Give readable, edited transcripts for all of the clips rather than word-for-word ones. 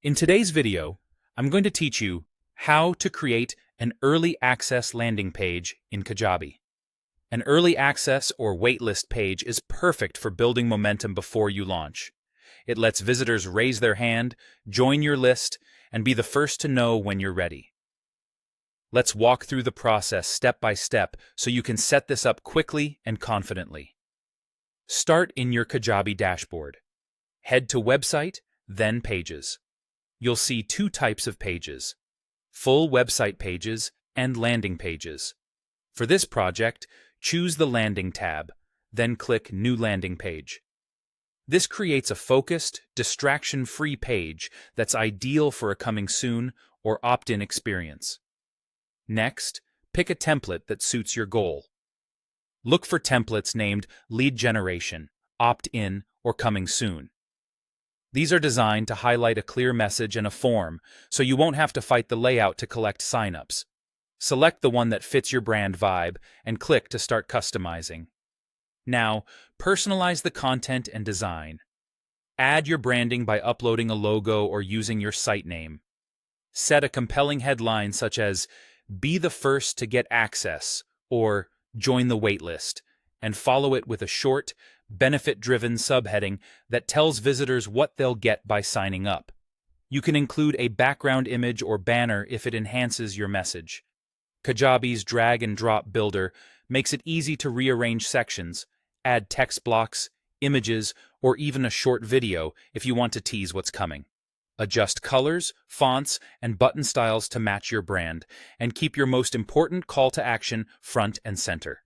In today's video, I'm going to teach you how to create an early access landing page in Kajabi. An early access or waitlist page is perfect for building momentum before you launch. It lets visitors raise their hand, join your list, and be the first to know when you're ready. Let's walk through the process step by step so you can set this up quickly and confidently. Start in your Kajabi dashboard. Head to Website, then Pages. You'll see two types of pages: full website pages and landing pages. For this project, choose the Landing tab, then click New Landing Page. This creates a focused, distraction-free page that's ideal for a coming soon or opt-in experience. Next, pick a template that suits your goal. Look for templates named Lead Generation, Opt-in, or Coming Soon. These are designed to highlight a clear message and a form, so you won't have to fight the layout to collect signups. Select the one that fits your brand vibe and click to start customizing. Now, personalize the content and design. Add your branding by uploading a logo or using your site name. Set a compelling headline such as "Be the first to get access" or "Join the waitlist," and follow it with a short, benefit-driven subheading that tells visitors what they'll get by signing up. You can include a background image or banner if it enhances your message. Kajabi's drag-and-drop builder makes it easy to rearrange sections, add text blocks, images, or even a short video if you want to tease what's coming. Adjust colors, fonts, and button styles to match your brand, and keep your most important call to action front and center.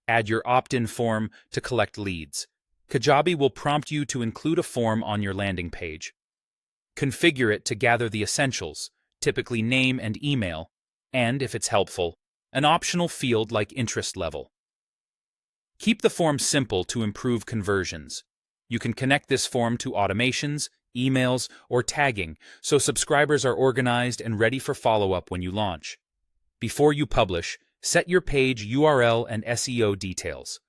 Add your opt-in form to collect leads. Kajabi will prompt you to include a form on your landing page. Configure it to gather the essentials, typically name and email, and, if it's helpful, an optional field like interest level. Keep the form simple to improve conversions. You can connect this form to automations, emails, or tagging, so subscribers are organized and ready for follow-up when you launch. Before you publish, set your page URL and SEO details.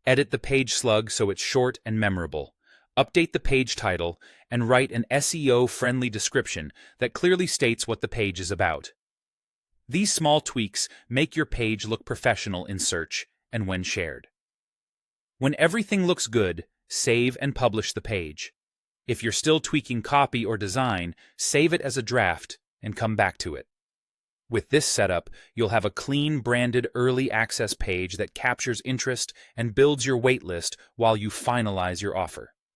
Edit the page slug so it's short and memorable. Update the page title and write an SEO-friendly description that clearly states what the page is about. These small tweaks make your page look professional in search and when shared. When everything looks good, save and publish the page. If you're still tweaking copy or design, save it as a draft and come back to it. With this setup, you'll have a clean, branded early access page that captures interest and builds your waitlist while you finalize your offer.